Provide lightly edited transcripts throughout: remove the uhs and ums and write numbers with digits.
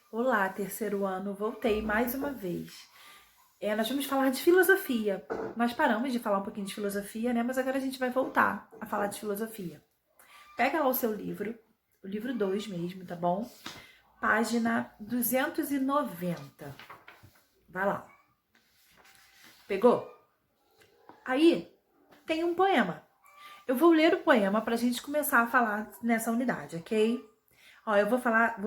Olá, terceiro ano, voltei mais uma vez. Nós vamos falar de filosofia. Nós paramos de falar um pouquinho de filosofia, né? Mas agora a gente vai voltar a falar de filosofia. Pega lá o seu livro, o livro 2 mesmo, tá bom? Página 290. Vai lá. Pegou? Aí tem um poema. Eu vou ler o poema pra gente começar a falar nessa unidade, ok? Ó, eu vou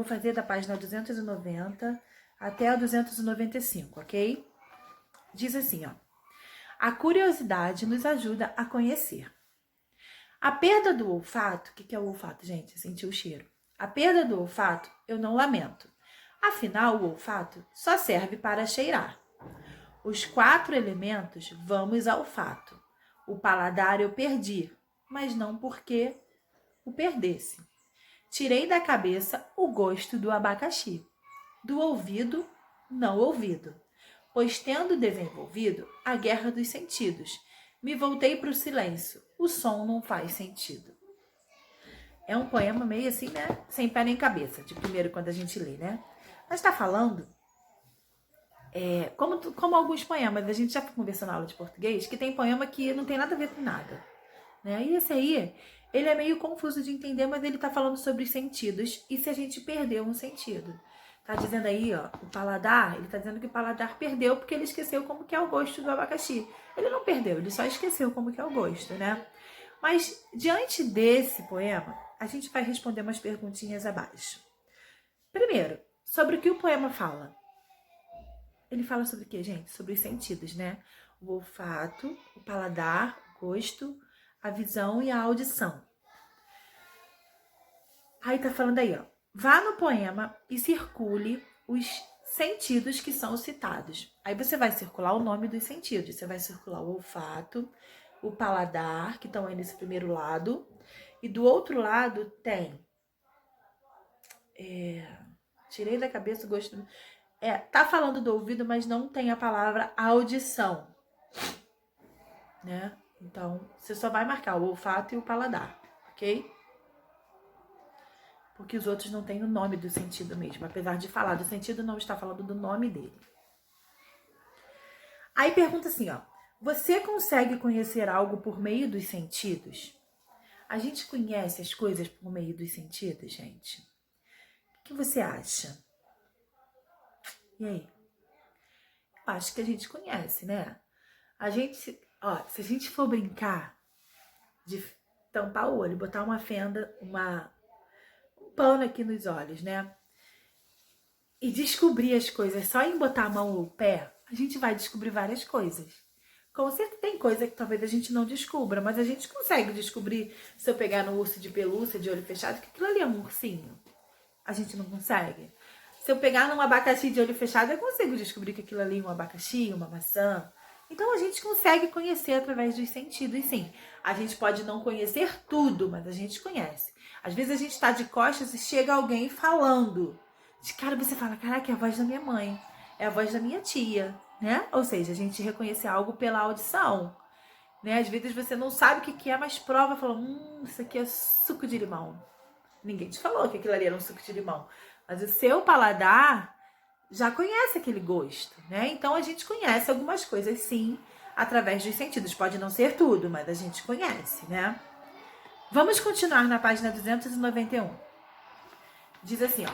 fazer da página 290 até a 295, ok? Diz assim, ó. A curiosidade nos ajuda a conhecer. A perda do olfato, o que é o olfato, gente? Sentir o cheiro. A perda do olfato eu não lamento. Afinal, o olfato só serve para cheirar. Os 4 elementos vamos ao fato. O paladar eu perdi, mas não porque o perdesse. Tirei da cabeça o gosto do abacaxi. Do ouvido, não ouvido. Pois tendo desenvolvido a guerra dos sentidos, me voltei para o silêncio. O som não faz sentido. É um poema meio assim, né? Sem pé nem cabeça, de primeiro quando a gente lê, né? Mas tá falando, como alguns poemas, a gente já conversou na aula de português, que tem poema que não tem nada a ver com nada, né? E esse aí, ele é meio confuso de entender, mas ele tá falando sobre os sentidos e se a gente perdeu um sentido. Tá dizendo aí, ó, o paladar, ele tá dizendo que o paladar perdeu porque ele esqueceu como que é o gosto do abacaxi. Ele não perdeu, ele só esqueceu como que é o gosto, né? Mas, diante desse poema, a gente vai responder umas perguntinhas abaixo. Primeiro, sobre o que o poema fala. Ele fala sobre o quê, gente? Sobre os sentidos, né? O olfato, o paladar, o gosto, a visão e a audição. Aí tá falando aí, ó. Vá no poema e circule os sentidos que são citados. Aí você vai circular o nome dos sentidos. Você vai circular o olfato, o paladar, que estão aí nesse primeiro lado. E do outro lado tem... tirei da cabeça o gosto... tá falando do ouvido, mas não tem a palavra audição, né? Então, você só vai marcar o olfato e o paladar, ok? Porque os outros não têm o nome do sentido mesmo. Apesar de falar do sentido, não está falando do nome dele. Aí pergunta assim, ó. Você consegue conhecer algo por meio dos sentidos? A gente conhece as coisas por meio dos sentidos, gente? O que você acha? E aí? Eu acho que a gente conhece, né? A gente, ó, se a gente for brincar de tampar o olho, botar uma fenda, um pano aqui nos olhos, né? E descobrir as coisas só em botar a mão ou o pé, a gente vai descobrir várias coisas. Com certeza tem coisa que talvez a gente não descubra, mas a gente consegue descobrir se eu pegar no urso de pelúcia de olho fechado, que aquilo ali é um ursinho. A gente não consegue. Se eu pegar num abacaxi de olho fechado, eu consigo descobrir que aquilo ali é um abacaxi, uma maçã. Então a gente consegue conhecer através dos sentidos, sim. A gente pode não conhecer tudo, mas a gente conhece. Às vezes a gente está de costas e chega alguém falando. De cara você fala, caraca, é a voz da minha mãe, é a voz da minha tia, né? Ou seja, a gente reconhece algo pela audição, né? Às vezes você não sabe o que é, mas prova, fala, isso aqui é suco de limão. Ninguém te falou que aquilo ali era um suco de limão, mas o seu paladar já conhece aquele gosto, né? Então a gente conhece algumas coisas, sim, através dos sentidos. Pode não ser tudo, mas a gente conhece, né? Vamos continuar na página 291. Diz assim, ó.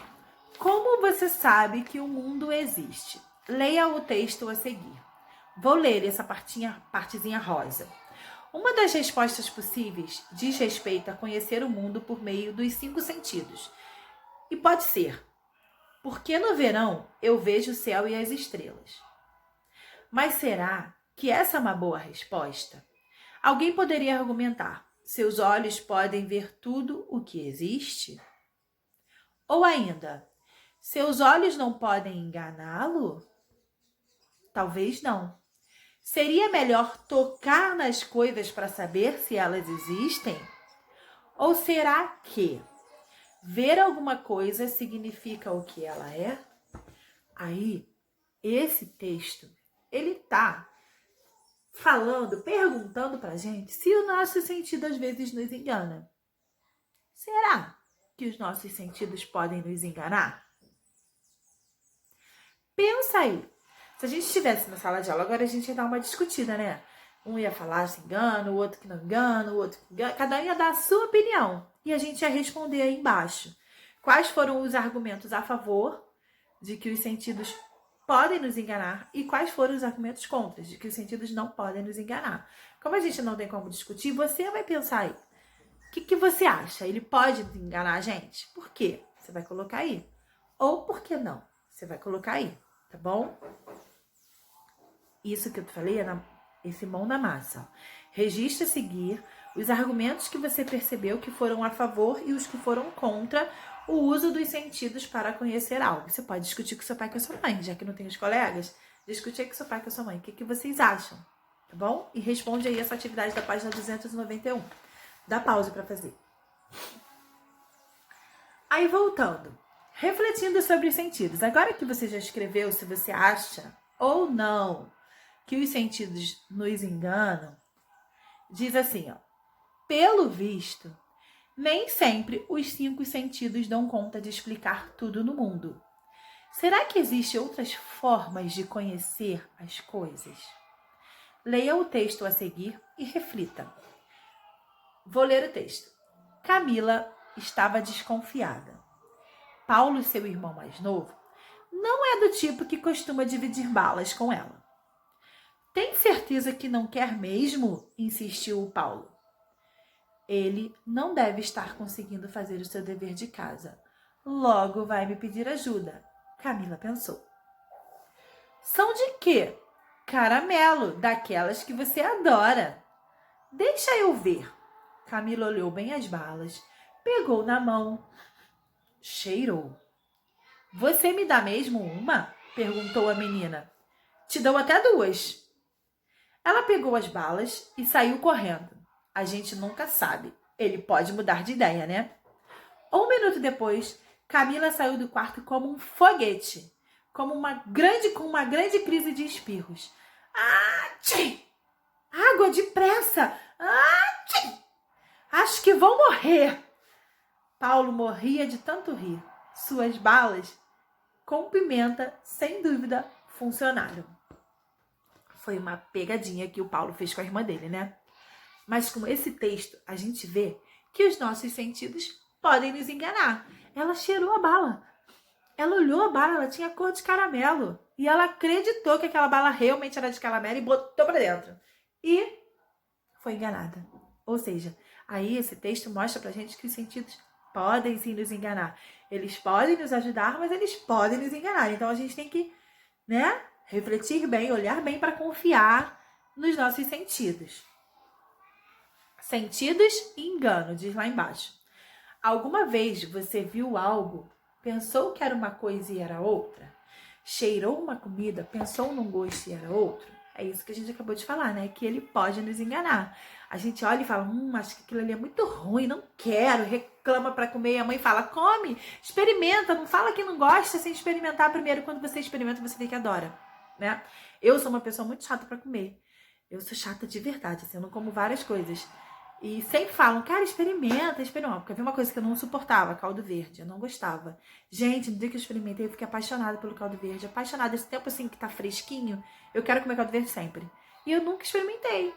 Como você sabe que o mundo existe? Leia o texto a seguir. Vou ler essa partezinha rosa. Uma das respostas possíveis diz respeito a conhecer o mundo por meio dos 5 sentidos. E pode ser, porque no verão eu vejo o céu e as estrelas. Mas será que essa é uma boa resposta? Alguém poderia argumentar, seus olhos podem ver tudo o que existe? Ou ainda, seus olhos não podem enganá-lo? Talvez não. Seria melhor tocar nas coisas para saber se elas existem? Ou será que ver alguma coisa significa o que ela é? Aí, esse texto, ele tá falando, perguntando pra gente se o nosso sentido às vezes nos engana. Será que os nossos sentidos podem nos enganar? Pensa aí. Se a gente estivesse na sala de aula, agora a gente ia dar uma discutida, né? Um ia falar se engana, o outro que não engana, o outro que engana. Cada um ia dar a sua opinião. E a gente ia responder aí embaixo. Quais foram os argumentos a favor de que os sentidos podem nos enganar e quais foram os argumentos contra de que os sentidos não podem nos enganar. Como a gente não tem como discutir, você vai pensar aí. O que você acha? Ele pode enganar a gente? Por quê? Você vai colocar aí. Ou por que não? Você vai colocar aí, tá bom? Isso que eu te falei é esse mão na massa. Registre a seguir os argumentos que você percebeu que foram a favor e os que foram contra o uso dos sentidos para conhecer algo. Você pode discutir com seu pai e com a sua mãe, já que não tem os colegas, discute aí com seu pai e com a sua mãe. O que vocês acham? Tá bom? E responde aí essa atividade da página 291. Dá pausa para fazer. Aí voltando, refletindo sobre os sentidos. Agora que você já escreveu se você acha ou não que os sentidos nos enganam, diz assim, ó. Pelo visto, nem sempre os 5 sentidos dão conta de explicar tudo no mundo. Será que existem outras formas de conhecer as coisas? Leia o texto a seguir e reflita. Vou ler o texto. Camila estava desconfiada. Paulo, seu irmão mais novo, não é do tipo que costuma dividir balas com ela. Tem certeza que não quer mesmo? Insistiu o Paulo. Ele não deve estar conseguindo fazer o seu dever de casa. Logo vai me pedir ajuda, Camila pensou. São de quê? Caramelo, daquelas que você adora. Deixa eu ver. Camila olhou bem as balas, pegou na mão, cheirou. Você me dá mesmo uma? Perguntou a menina. Te dou até 2. Ela pegou as balas e saiu correndo. A gente nunca sabe. Ele pode mudar de ideia, né? 1 minuto depois, Camila saiu do quarto como um foguete, com uma grande crise de espirros. Atchim! Água, depressa! Atchim! Acho que vou morrer! Paulo morria de tanto rir. Suas balas com pimenta, sem dúvida, funcionaram. Foi uma pegadinha que o Paulo fez com a irmã dele, né? Mas com esse texto, a gente vê que os nossos sentidos podem nos enganar. Ela cheirou a bala. Ela olhou a bala, ela tinha cor de caramelo. E ela acreditou que aquela bala realmente era de caramelo e botou pra dentro. E foi enganada. Ou seja, aí esse texto mostra pra gente que os sentidos podem sim nos enganar. Eles podem nos ajudar, mas eles podem nos enganar. Então a gente tem que, né, refletir bem, olhar bem para confiar nos nossos sentidos. Sentidos e engano, diz lá embaixo. Alguma vez você viu algo, pensou que era uma coisa e era outra? Cheirou uma comida, pensou num gosto e era outro? É isso que a gente acabou de falar, né? Que ele pode nos enganar. A gente olha e fala, acho que aquilo ali é muito ruim, não quero, reclama para comer. E a mãe fala, come, experimenta, não fala que não gosta sem experimentar primeiro. Quando você experimenta, você vê que adora, né? Eu sou uma pessoa muito chata para comer. Eu sou chata de verdade, assim, eu não como várias coisas. E sempre falam, cara, experimenta. Porque havia uma coisa que eu não suportava, caldo verde. Eu não gostava. Gente, no dia que eu experimentei, eu fiquei apaixonada pelo caldo verde. Apaixonada. Esse tempo assim que tá fresquinho, eu quero comer caldo verde sempre. E eu nunca experimentei.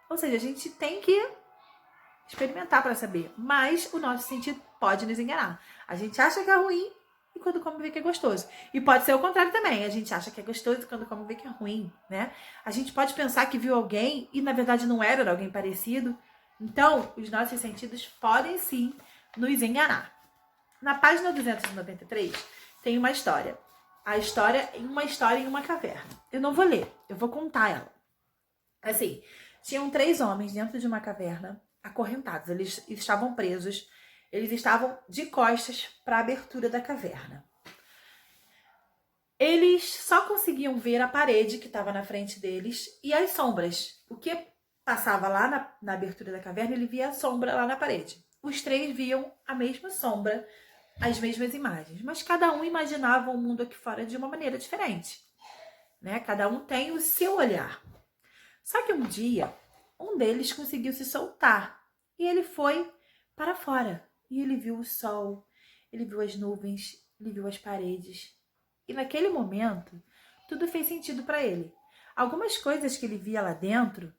Ou seja, a gente tem que experimentar para saber. Mas o nosso sentido pode nos enganar. A gente acha que é ruim e quando come vê que é gostoso. E pode ser o contrário também. A gente acha que é gostoso e quando come vê que é ruim, né? A gente pode pensar que viu alguém e na verdade não era alguém parecido. Então, os nossos sentidos podem sim nos enganar. Na página 293 tem uma história. A história é uma história em uma caverna. Eu não vou ler, eu vou contar ela. Assim, tinham 3 homens dentro de uma caverna, acorrentados. Eles estavam presos, eles estavam de costas para a abertura da caverna. Eles só conseguiam ver a parede que estava na frente deles e as sombras. O que passava lá na abertura da caverna, ele via a sombra lá na parede. Os 3 viam a mesma sombra, as mesmas imagens, mas cada um imaginava o mundo aqui fora de uma maneira diferente, né? Cada um tem o seu olhar. Só que um dia, um deles conseguiu se soltar e ele foi para fora. E ele viu o sol, ele viu as nuvens, ele viu as paredes. E naquele momento, tudo fez sentido para ele. Algumas coisas que ele via lá dentro,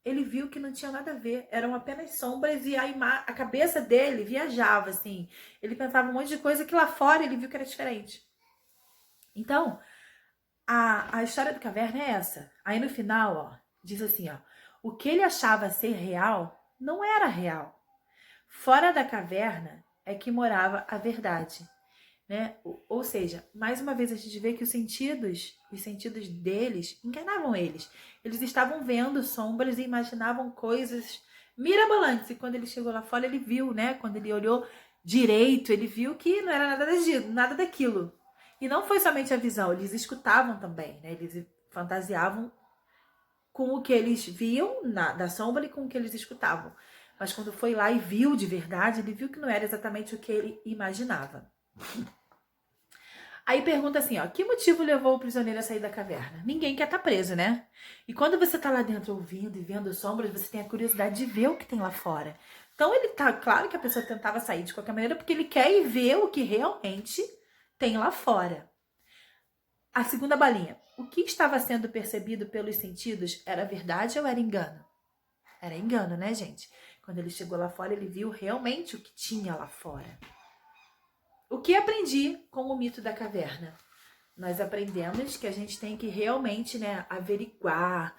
ele viu que não tinha nada a ver, eram apenas sombras e a cabeça dele viajava, assim. Ele pensava um monte de coisa que lá fora ele viu que era diferente. Então, a história da caverna é essa. Aí no final, ó, diz assim, ó, o que ele achava ser real não era real. Fora da caverna é que morava a verdade, né? Ou seja, mais uma vez a gente vê que os sentidos deles enganavam eles. Eles estavam vendo sombras e imaginavam coisas mirabolantes. E quando ele chegou lá fora, ele viu, né? Quando ele olhou direito, ele viu que não era nada daquilo. E não foi somente a visão, eles escutavam também, né? Eles fantasiavam com o que eles viam da sombra e com o que eles escutavam. Mas quando foi lá e viu de verdade, ele viu que não era exatamente o que ele imaginava. Aí pergunta assim, ó, que motivo levou o prisioneiro a sair da caverna? Ninguém quer estar preso, né? E quando você tá lá dentro ouvindo e vendo sombras, você tem a curiosidade de ver o que tem lá fora. Então ele tá, claro que a pessoa tentava sair de qualquer maneira, porque ele quer ir ver o que realmente tem lá fora. A segunda balinha. O que estava sendo percebido pelos sentidos era verdade ou era engano? Era engano, né, gente? Quando ele chegou lá fora, ele viu realmente o que tinha lá fora. O que aprendi com o mito da caverna? Nós aprendemos que a gente tem que realmente, né, averiguar,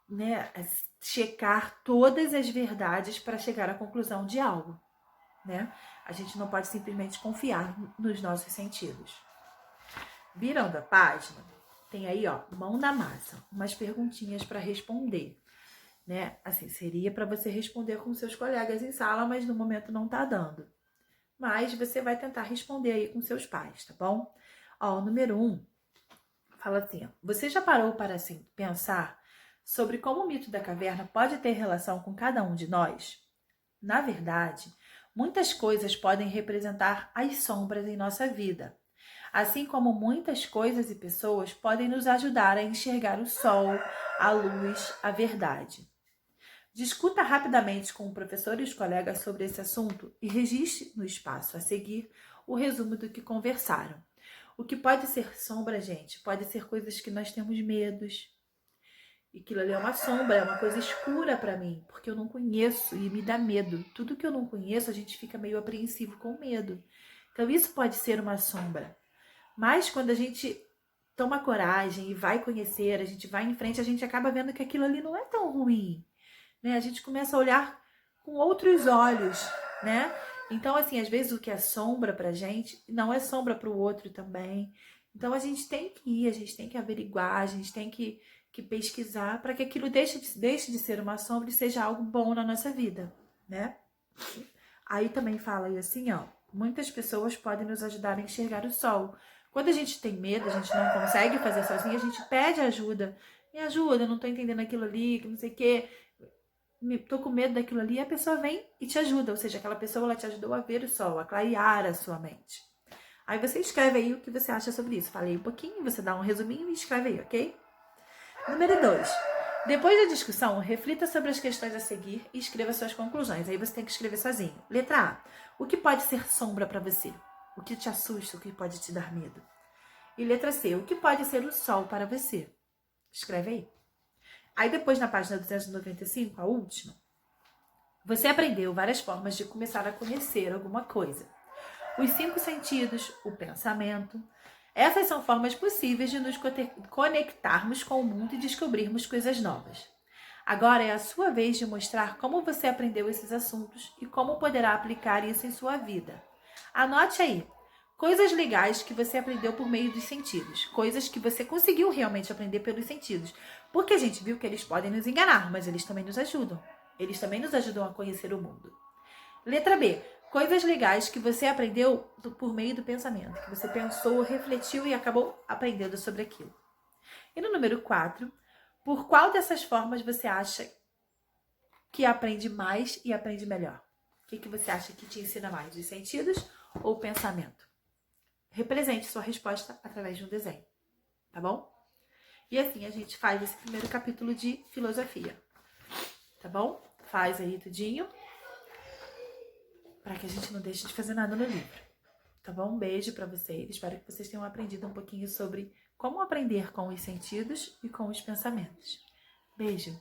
né, checar todas as verdades para chegar à conclusão de algo, né? A gente não pode simplesmente confiar nos nossos sentidos. Virando a página, tem aí, ó, mão na massa, umas perguntinhas para responder, né? Assim, seria para você responder com seus colegas em sala, mas no momento não tá dando. Mas você vai tentar responder aí com seus pais, tá bom? Ó, o número 1 fala assim, ó, você já parou para assim, pensar sobre como o mito da caverna pode ter relação com cada um de nós? Na verdade, muitas coisas podem representar as sombras em nossa vida, assim como muitas coisas e pessoas podem nos ajudar a enxergar o sol, a luz, a verdade. Discuta rapidamente com o professor e os colegas sobre esse assunto e registre no espaço a seguir o resumo do que conversaram. O que pode ser sombra, gente, pode ser coisas que nós temos medos. E aquilo ali é uma sombra, é uma coisa escura para mim, porque eu não conheço e me dá medo. Tudo que eu não conheço, a gente fica meio apreensivo com medo. Então isso pode ser uma sombra. Mas quando a gente toma coragem e vai conhecer, a gente vai em frente, a gente acaba vendo que aquilo ali não é tão ruim. Né? A gente começa a olhar com outros olhos, né? Então, assim, às vezes o que é sombra pra gente não é sombra pro outro também. Então, a gente tem que ir, a gente tem que averiguar, a gente tem que pesquisar para que aquilo deixe de ser uma sombra e seja algo bom na nossa vida, né? Aí também fala aí assim, ó, muitas pessoas podem nos ajudar a enxergar o sol. Quando a gente tem medo, a gente não consegue fazer sozinho, a gente pede ajuda. Me ajuda, eu não tô entendendo aquilo ali, que não sei o quê. Tô com medo daquilo ali, e a pessoa vem e te ajuda, ou seja, aquela pessoa ela te ajudou a ver o sol, a clarear a sua mente. Aí você escreve aí o que você acha sobre isso. Falei um pouquinho, você dá um resuminho e escreve aí, ok? Número 2. Depois da discussão, reflita sobre as questões a seguir e escreva suas conclusões. Aí você tem que escrever sozinho. Letra A. O que pode ser sombra para você? O que te assusta? O que pode te dar medo? E letra C. O que pode ser o sol para você? Escreve aí. Aí depois, na página 295, a última, você aprendeu várias formas de começar a conhecer alguma coisa. Os 5 sentidos, o pensamento. Essas são formas possíveis de nos conectarmos com o mundo e descobrirmos coisas novas. Agora é a sua vez de mostrar como você aprendeu esses assuntos e como poderá aplicar isso em sua vida. Anote aí. Coisas legais que você aprendeu por meio dos sentidos. Coisas que você conseguiu realmente aprender pelos sentidos. Porque a gente viu que eles podem nos enganar, mas eles também nos ajudam. Eles também nos ajudam a conhecer o mundo. Letra B. Coisas legais que você aprendeu por meio do pensamento. Que você pensou, refletiu e acabou aprendendo sobre aquilo. E no número 4. Por qual dessas formas você acha que aprende mais e aprende melhor? O que você acha que te ensina mais? Os sentidos ou o pensamento? Represente sua resposta através de um desenho, tá bom? E assim a gente faz esse primeiro capítulo de filosofia, tá bom? Faz aí tudinho, para que a gente não deixe de fazer nada no livro. Tá bom? Um beijo para vocês. Espero que vocês tenham aprendido um pouquinho sobre como aprender com os sentidos e com os pensamentos. Beijo!